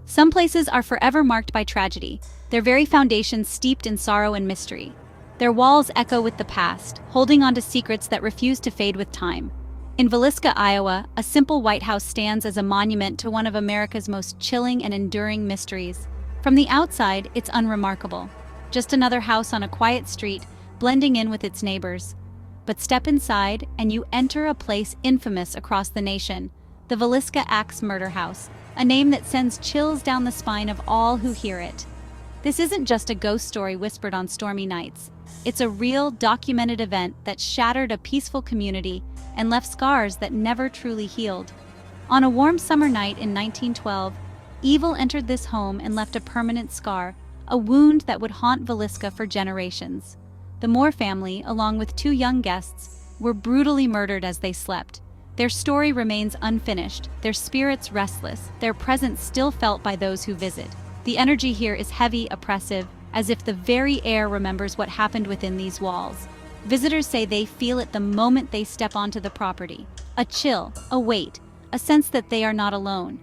Some places are forever marked by tragedy, their very foundations steeped in sorrow and mystery. Their walls echo with the past, holding on to secrets that refuse to fade with time. In Villisca, Iowa, a simple white house stands as a monument to one of America's most chilling and enduring mysteries. From the outside, it's unremarkable. Just another house on a quiet street, blending in with its neighbors. But step inside, and you enter a place infamous across the nation, the Villisca Axe Murder House, a name that sends chills down the spine of all who hear it. This isn't just a ghost story whispered on stormy nights. It's a real, documented event that shattered a peaceful community and left scars that never truly healed. On a warm summer night in 1912, evil entered this home and left a permanent scar, a wound that would haunt Villisca for generations. The Moore family, along with two young guests, were brutally murdered as they slept. Their story remains unfinished, their spirits restless, their presence still felt by those who visit. The energy here is heavy, oppressive, as if the very air remembers what happened within these walls. Visitors say they feel it the moment they step onto the property. A chill, a weight, a sense that they are not alone.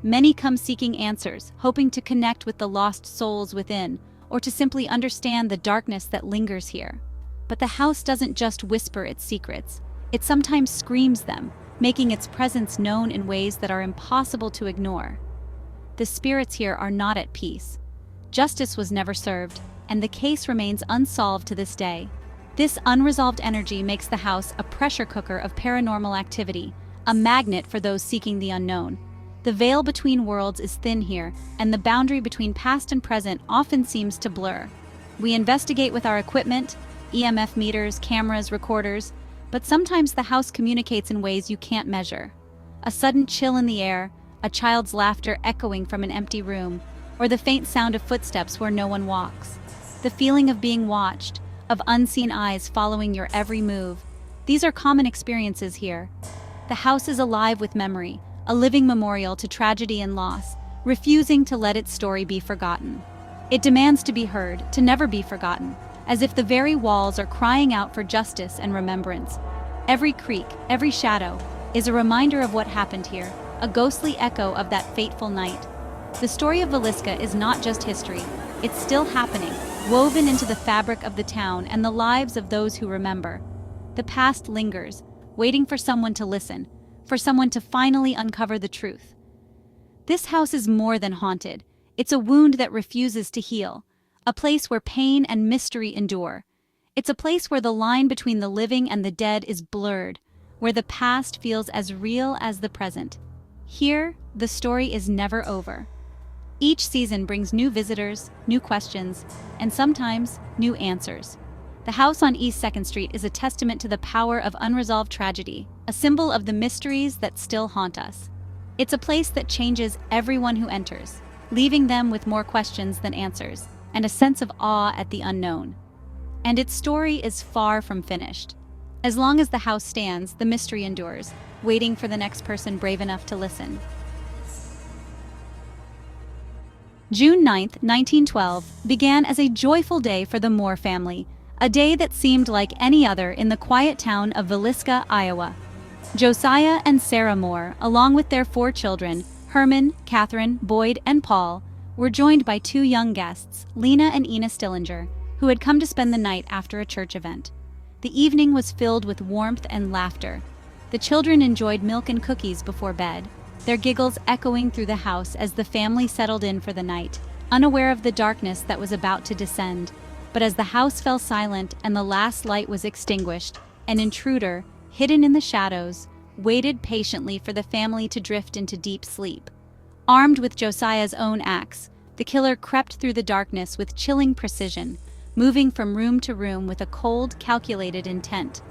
Many come seeking answers, hoping to connect with the lost souls within, or to simply understand the darkness that lingers here. But the house doesn't just whisper its secrets. It sometimes screams them, making its presence known in ways that are impossible to ignore. The spirits here are not at peace. Justice was never served, and the case remains unsolved to this day. This unresolved energy makes the house a pressure cooker of paranormal activity, a magnet for those seeking the unknown. The veil between worlds is thin here, and the boundary between past and present often seems to blur. We investigate with our equipment, EMF meters, cameras, recorders, but sometimes the house communicates in ways you can't measure. A sudden chill in the air, a child's laughter echoing from an empty room, or the faint sound of footsteps where no one walks. The feeling of being watched, of unseen eyes following your every move. These are common experiences here. The house is alive with memory, a living memorial to tragedy and loss, refusing to let its story be forgotten. It demands to be heard, to never be forgotten, as if the very walls are crying out for justice and remembrance. Every creak, every shadow, is a reminder of what happened here, a ghostly echo of that fateful night. The story of Villisca is not just history, it's still happening, woven into the fabric of the town and the lives of those who remember. The past lingers, waiting for someone to listen, for someone to finally uncover the truth. This house is more than haunted. It's a wound that refuses to heal, a place where pain and mystery endure. It's a place where the line between the living and the dead is blurred, where the past feels as real as the present. Here, the story is never over. Each season brings new visitors, new questions, and sometimes new answers. The house on East 2nd Street is a testament to the power of unresolved tragedy, a symbol of the mysteries that still haunt us. It's a place that changes everyone who enters, leaving them with more questions than answers, and a sense of awe at the unknown. And its story is far from finished. As long as the house stands, the mystery endures, waiting for the next person brave enough to listen. June 9, 1912, began as a joyful day for the Moore family, a day that seemed like any other in the quiet town of Villisca, Iowa. Josiah and Sarah Moore, along with their 4 children, Herman, Catherine, Boyd, and Paul, were joined by 2 young guests, Lena and Ina Stillinger, who had come to spend the night after a church event. The evening was filled with warmth and laughter. The children enjoyed milk and cookies before bed, their giggles echoing through the house as the family settled in for the night, unaware of the darkness that was about to descend. But as the house fell silent and the last light was extinguished, an intruder, hidden in the shadows, waited patiently for the family to drift into deep sleep. Armed with Josiah's own axe, the killer crept through the darkness with chilling precision, moving from room to room with a cold, calculated intent.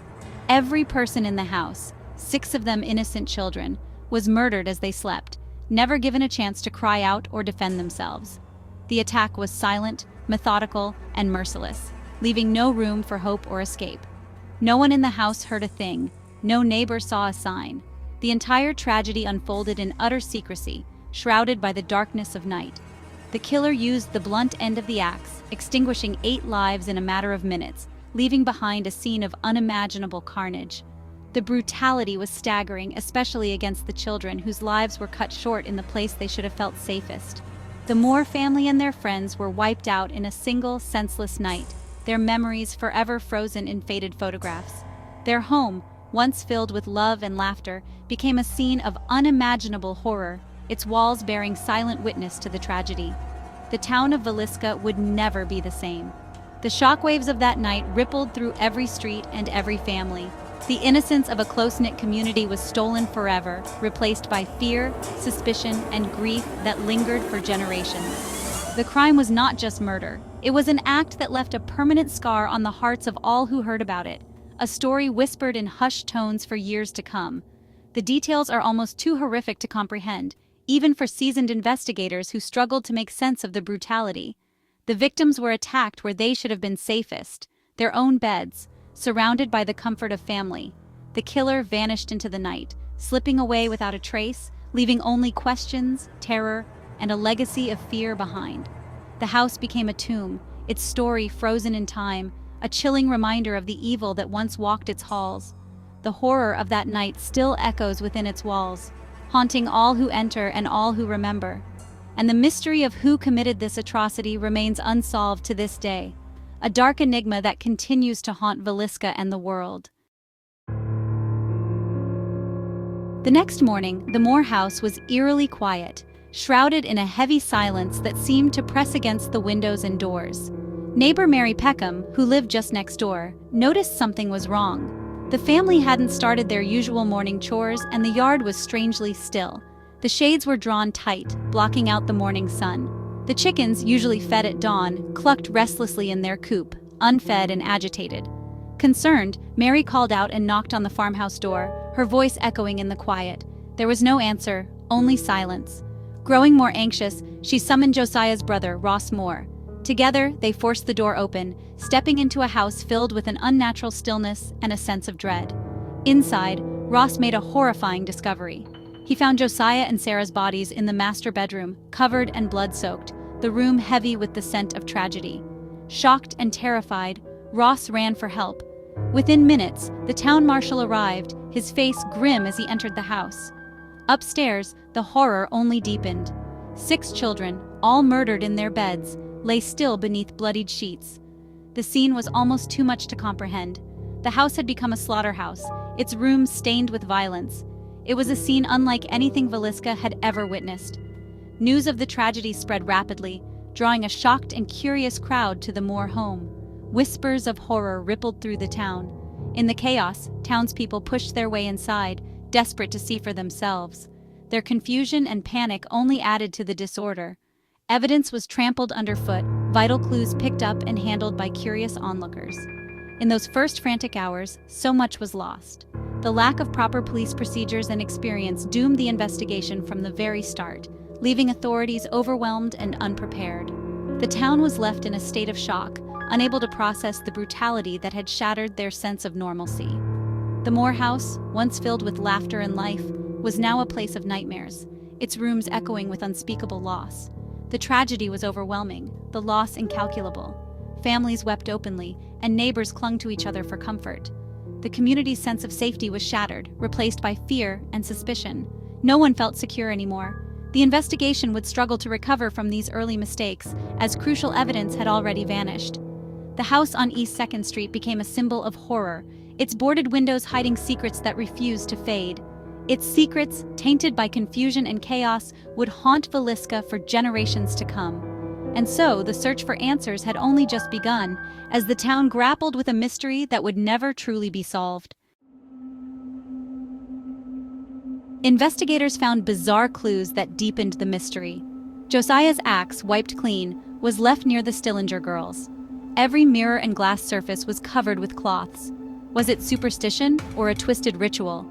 Every person in the house, 6 of them innocent children, was murdered as they slept, never given a chance to cry out or defend themselves. The attack was silent, methodical, and merciless, leaving no room for hope or escape. No one in the house heard a thing, no neighbor saw a sign. The entire tragedy unfolded in utter secrecy, shrouded by the darkness of night. The killer used the blunt end of the axe, extinguishing 8 lives in a matter of minutes, leaving behind a scene of unimaginable carnage. The brutality was staggering, especially against the children whose lives were cut short in the place they should have felt safest. The Moore family and their friends were wiped out in a single, senseless night, their memories forever frozen in faded photographs. Their home, once filled with love and laughter, became a scene of unimaginable horror, its walls bearing silent witness to the tragedy. The town of Villisca would never be the same. The shockwaves of that night rippled through every street and every family. The innocence of a close-knit community was stolen forever, replaced by fear, suspicion, and grief that lingered for generations. The crime was not just murder. It was an act that left a permanent scar on the hearts of all who heard about it, a story whispered in hushed tones for years to come. The details are almost too horrific to comprehend, even for seasoned investigators who struggled to make sense of the brutality. The victims were attacked where they should have been safest, their own beds, surrounded by the comfort of family. The killer vanished into the night, slipping away without a trace, leaving only questions, terror, and a legacy of fear behind. The house became a tomb, its story frozen in time, a chilling reminder of the evil that once walked its halls. The horror of that night still echoes within its walls, haunting all who enter and all who remember. And the mystery of who committed this atrocity remains unsolved to this day, a dark enigma that continues to haunt Villisca and the world. The next morning, the Moore house was eerily quiet, shrouded in a heavy silence that seemed to press against the windows and doors. Neighbor Mary Peckham, who lived just next door, noticed something was wrong. The family hadn't started their usual morning chores, and the yard was strangely still. The shades were drawn tight, blocking out the morning sun. The chickens, usually fed at dawn, clucked restlessly in their coop, unfed and agitated. Concerned, Mary called out and knocked on the farmhouse door, her voice echoing in the quiet. There was no answer, only silence. Growing more anxious, she summoned Josiah's brother, Ross Moore. Together, they forced the door open, stepping into a house filled with an unnatural stillness and a sense of dread. Inside, Ross made a horrifying discovery. He found Josiah and Sarah's bodies in the master bedroom, covered and blood-soaked, the room heavy with the scent of tragedy. Shocked and terrified, Ross ran for help. Within minutes, the town marshal arrived, his face grim as he entered the house. Upstairs, the horror only deepened. 6 children, all murdered in their beds, lay still beneath bloodied sheets. The scene was almost too much to comprehend. The house had become a slaughterhouse, its rooms stained with violence. It was a scene unlike anything Villisca had ever witnessed. News of the tragedy spread rapidly, drawing a shocked and curious crowd to the Moore home. Whispers of horror rippled through the town. In the chaos, townspeople pushed their way inside, desperate to see for themselves. Their confusion and panic only added to the disorder. Evidence was trampled underfoot, vital clues picked up and handled by curious onlookers. In those first frantic hours, so much was lost. The lack of proper police procedures and experience doomed the investigation from the very start, leaving authorities overwhelmed and unprepared. The town was left in a state of shock, unable to process the brutality that had shattered their sense of normalcy. The Moore house, once filled with laughter and life, was now a place of nightmares, its rooms echoing with unspeakable loss. The tragedy was overwhelming, the loss incalculable. Families wept openly, and neighbors clung to each other for comfort. The community's sense of safety was shattered, replaced by fear and suspicion. No one felt secure anymore. The investigation would struggle to recover from these early mistakes, as crucial evidence had already vanished. The house on East 2nd Street became a symbol of horror, its boarded windows hiding secrets that refused to fade. Its secrets, tainted by confusion and chaos, would haunt Villisca for generations to come. And so, the search for answers had only just begun, as the town grappled with a mystery that would never truly be solved. Investigators found bizarre clues that deepened the mystery. Josiah's axe, wiped clean, was left near the Stillinger girls. Every mirror and glass surface was covered with cloths. Was it superstition or a twisted ritual?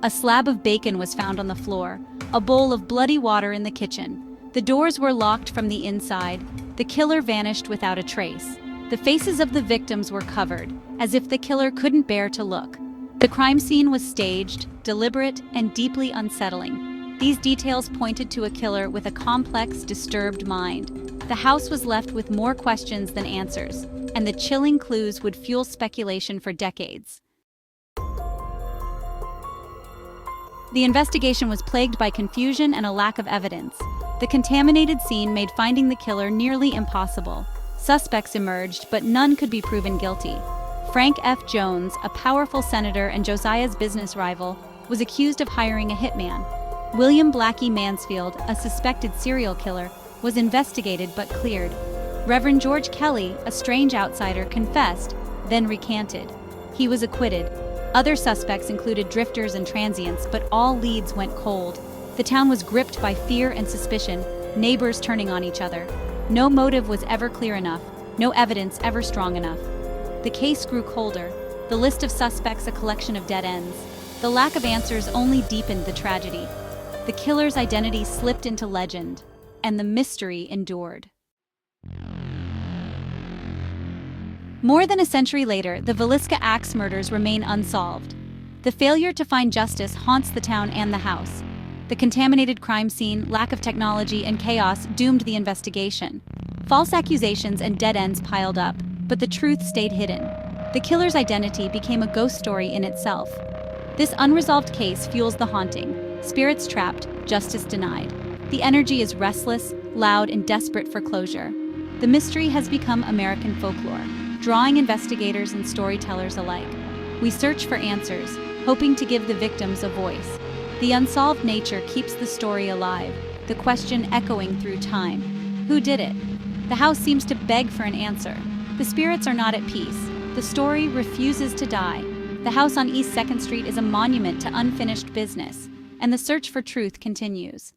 A slab of bacon was found on the floor, a bowl of bloody water in the kitchen. The doors were locked from the inside. The killer vanished without a trace. The faces of the victims were covered, as if the killer couldn't bear to look. The crime scene was staged, deliberate, and deeply unsettling. These details pointed to a killer with a complex, disturbed mind. The house was left with more questions than answers, and the chilling clues would fuel speculation for decades. The investigation was plagued by confusion and a lack of evidence. The contaminated scene made finding the killer nearly impossible. Suspects emerged, but none could be proven guilty. Frank F. Jones, a powerful senator and Josiah's business rival, was accused of hiring a hitman. William Blackie Mansfield, a suspected serial killer, was investigated but cleared. Reverend George Kelly, a strange outsider, confessed, then recanted. He was acquitted. Other suspects included drifters and transients, but all leads went cold. The town was gripped by fear and suspicion, neighbors turning on each other. No motive was ever clear enough, no evidence ever strong enough. The case grew colder, the list of suspects a collection of dead ends. The lack of answers only deepened the tragedy. The killer's identity slipped into legend, and the mystery endured. More than a century later, the Villisca Axe murders remain unsolved. The failure to find justice haunts the town and the house. The contaminated crime scene, lack of technology, and chaos doomed the investigation. False accusations and dead ends piled up, but the truth stayed hidden. The killer's identity became a ghost story in itself. This unresolved case fuels the haunting. Spirits trapped, justice denied. The energy is restless, loud, and desperate for closure. The mystery has become American folklore, drawing investigators and storytellers alike. We search for answers, hoping to give the victims a voice. The unsolved nature keeps the story alive, the question echoing through time. Who did it? The house seems to beg for an answer. The spirits are not at peace. The story refuses to die. The house on East 2nd Street is a monument to unfinished business, and the search for truth continues.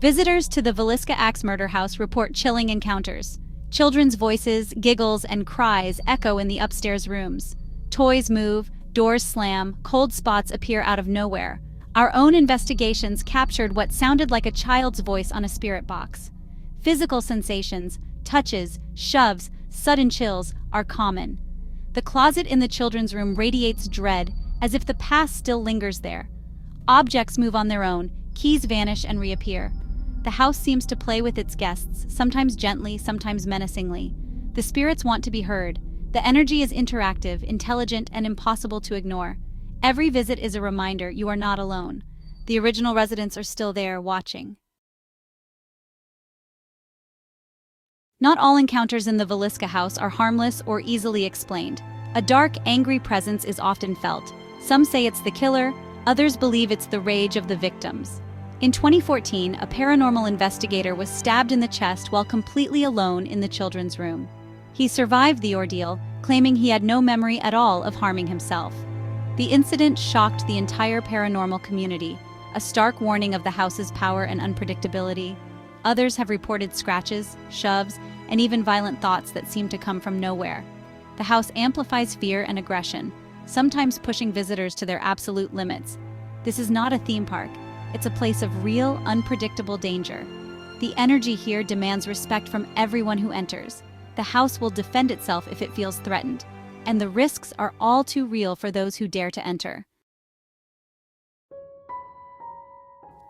Visitors to the Villisca Axe Murder House report chilling encounters. Children's voices, giggles, and cries echo in the upstairs rooms. Toys move, doors slam, cold spots appear out of nowhere. Our own investigations captured what sounded like a child's voice on a spirit box. Physical sensations, touches, shoves, sudden chills are common. The closet in the children's room radiates dread, as if the past still lingers there. Objects move on their own, keys vanish and reappear. The house seems to play with its guests, sometimes gently, sometimes menacingly. The spirits want to be heard. The energy is interactive, intelligent, and impossible to ignore. Every visit is a reminder you are not alone. The original residents are still there, watching. Not all encounters in the Villisca house are harmless or easily explained. A dark, angry presence is often felt. Some say it's the killer, others believe it's the rage of the victims. In 2014, a paranormal investigator was stabbed in the chest while completely alone in the children's room. He survived the ordeal, claiming he had no memory at all of harming himself. The incident shocked the entire paranormal community, a stark warning of the house's power and unpredictability. Others have reported scratches, shoves, and even violent thoughts that seem to come from nowhere. The house amplifies fear and aggression, sometimes pushing visitors to their absolute limits. This is not a theme park. It's a place of real, unpredictable danger. The energy here demands respect from everyone who enters. The house will defend itself if it feels threatened, and the risks are all too real for those who dare to enter.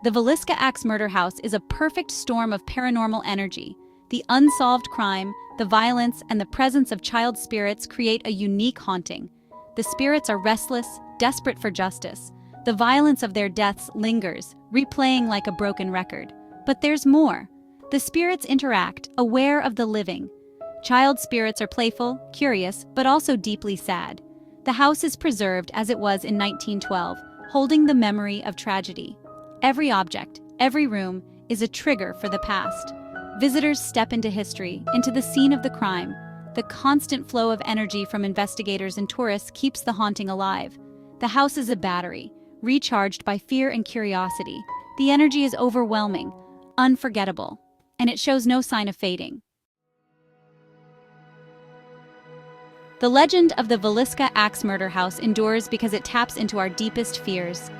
The Villisca Axe Murder House is a perfect storm of paranormal energy. The unsolved crime, the violence, and the presence of child spirits create a unique haunting. The spirits are restless, desperate for justice. The violence of their deaths lingers, replaying like a broken record. But there's more. The spirits interact, aware of the living. Child spirits are playful, curious, but also deeply sad. The house is preserved as it was in 1912, holding the memory of tragedy. Every object, every room, is a trigger for the past. Visitors step into history, into the scene of the crime. The constant flow of energy from investigators and tourists keeps the haunting alive. The house is a battery, recharged by fear and curiosity. The energy is overwhelming, unforgettable, and it shows no sign of fading. The legend of the Villisca Axe Murder House endures because it taps into our deepest fears.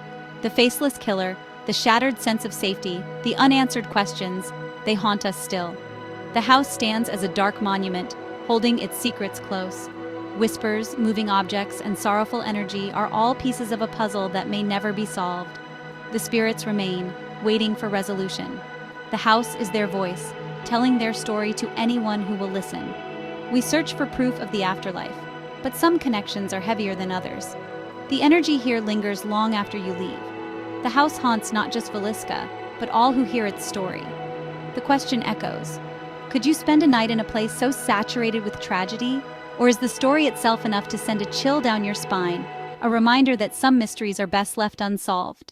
The faceless killer, the shattered sense of safety, the unanswered questions, they haunt us still. The house stands as a dark monument, holding its secrets close. Whispers, moving objects, and sorrowful energy are all pieces of a puzzle that may never be solved. The spirits remain, waiting for resolution. The house is their voice, telling their story to anyone who will listen. We search for proof of the afterlife, but some connections are heavier than others. The energy here lingers long after you leave. The house haunts not just Villisca, but all who hear its story. The question echoes. Could you spend a night in a place so saturated with tragedy? Or is the story itself enough to send a chill down your spine, a reminder that some mysteries are best left unsolved?